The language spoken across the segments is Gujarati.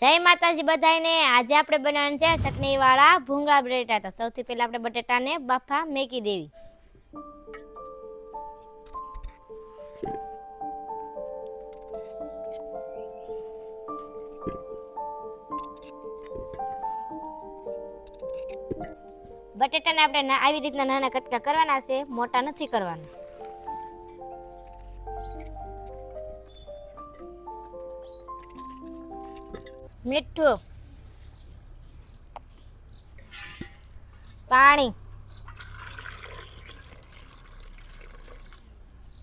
જય માતાજી બધાને। આજે આપણે બનાવવાનું છે ચટણી વાળા ભૂંગળા બટેટા। તો સૌથી પહેલા આપણે બટેટાને બાફા મેકી દેવી। બટેટાને આપણે આવી રીતના નાના કટકા કરવાના છે, મોટા નથી કરવાના। મીઠું, પાણી।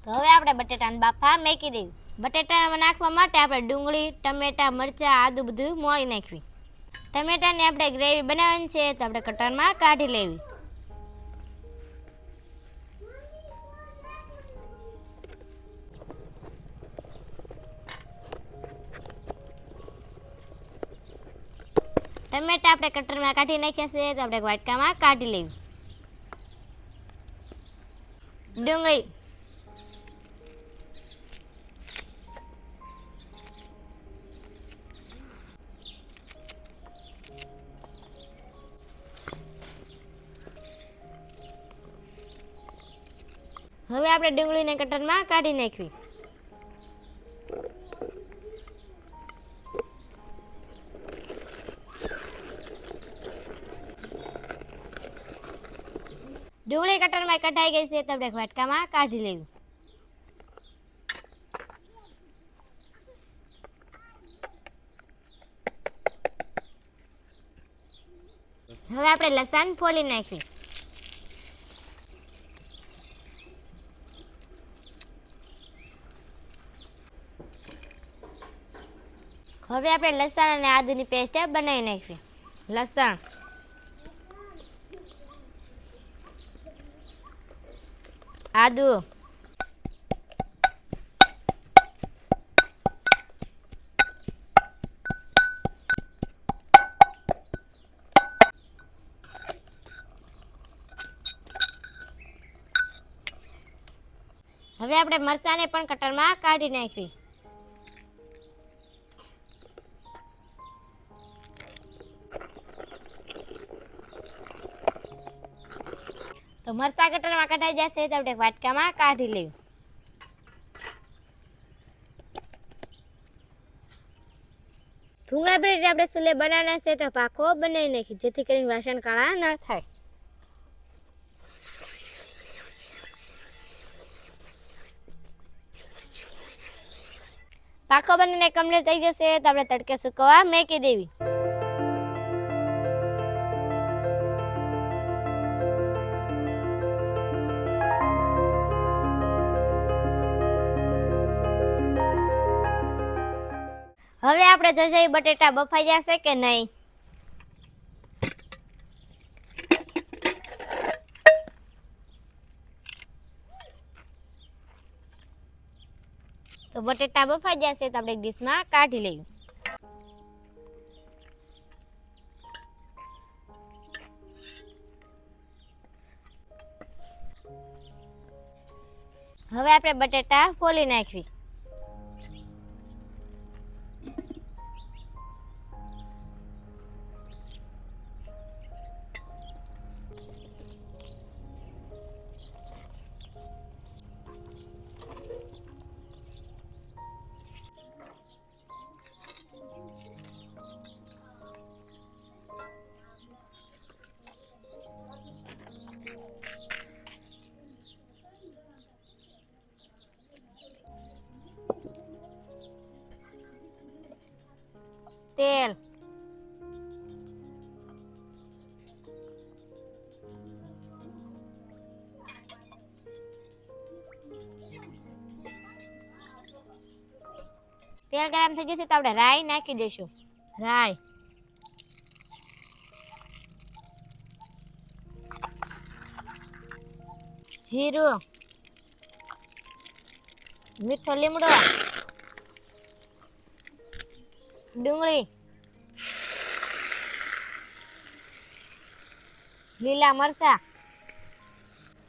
તો હવે આપણે બટેટાને બાફા મેકી દેવી। બટેટામાં નાખવા માટે આપણે ડુંગળી, ટમેટા, મરચાં, આદુ બધું મોળી નાખવી। ટમેટાની આપણે ગ્રેવી બનાવવાની છે, તો આપણે કટરમાં કાઢી લેવી। ટમેટા આપણે કટરમાં કાઢી નાખ્યા છે, તો આપણે વાટકામાં કાઢી લેવી। ડુંગળી, હવે આપણે ડુંગળીને કટરમાં કાઢી નાખવી। ડુંગળી કટરમાં કઢાઈ ગઈ છે, તો આપણે વાટકામાં કાઢી લેવી। હવે આપણે લસણ ફોલી નાખવી। હવે આપણે લસણ અને આદુની પેસ્ટ બનાવી નાખવી। લસણ, આદુ, હવે આપણે મરચાંને પણ કટરમાં કાઢી નાખવી। તો મરચાં કટરમાં કઢાઈ જશે, તો આપણે વાટકામાં કાઢી લેવી। ભૂંગળા બટેટા આપણે સુલે બનાવવાના છે, તો પાકો બનાવી નાખી, જેથી કરીને વાસણ કાળા ન થાય। પાકો બનીને કમ્પ્લીટ થઈ જશે, તો આપણે તડકે સુકવવા મેકી દેવી। હવે આપણે જોઈએ બટેટા બફાઈ જશે કે નહીં। તો બટેટા બફાઈ જશે, તો આપણે ડીશમાં કાઢી લેવી। હવે આપણે બટેટા ફોલી નાખવી। તેલ, તેલ ગરમ થઈ જશે, તો આપણે રાઈ નાખી દઈશું। રાઈ, જીરું, મીઠો લીમડો, ડુંગળી, લીલા મરચા,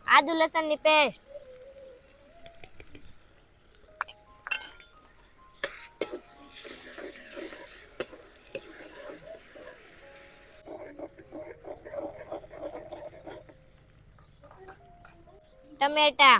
આદુ લસણની પેસ્ટ, ટમેટા,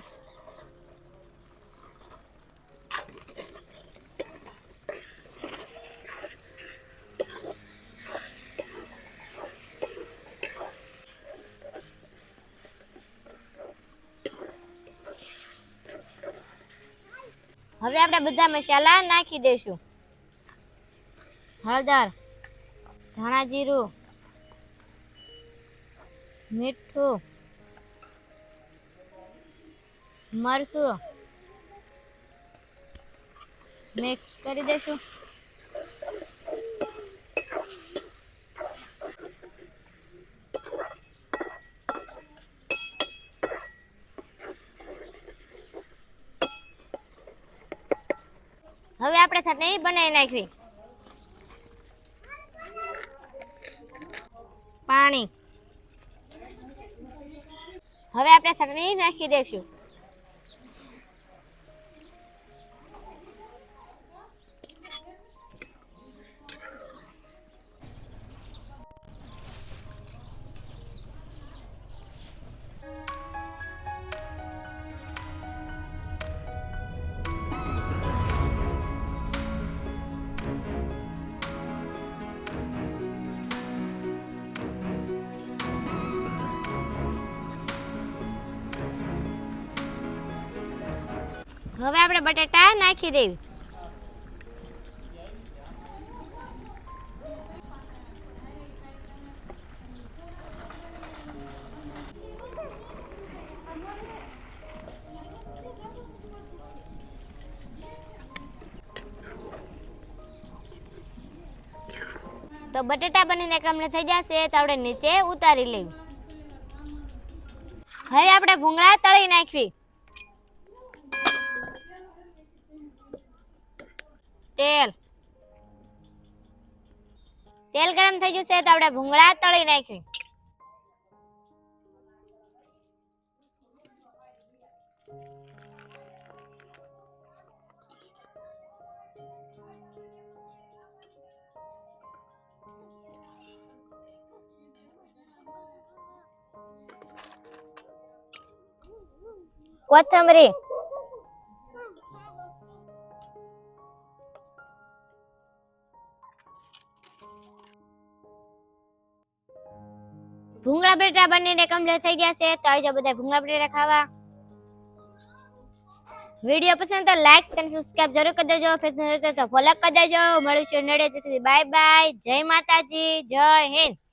હવે આપણે બધા મસાલા નાખી દઈશું. હળદર, ધાણા જીરું, મીઠું, મરચું મિક્સ કરી દઈશું. હવે આપણે ચટણી બનાવી નાખવી. પાણી, હવે આપણે ચટણી નાખી દઈશું. હવે આપણે બટાટા નાખી દેવી. તો બટાટા બનીને કમ્પ્લીટ થઈ જશે તો આપણે નીચે ઉતારી લેવી. હવે આપણે ભૂંગળા તળી નાખવી. તેલ ગરમ થઈ ગયું છે તો આપણે ભૂંગળા તળી નાખવી. કોથમરી, ભૂંગળા બટેટા બનીને કમ્પ્લીટ થઈ ગયા છે તો આવી જાઓ બધા ભૂંગળા બટેટા ખાવા. વિડીયો પસંદ તો લાઈક અને સબસ્ક્રાઇબ જરૂર કરી દેજો. ફેસબુક તો ફોલો કરી દેજો. મળીશું નડે. Bye bye. જય માતાજી, જય હિન્દ.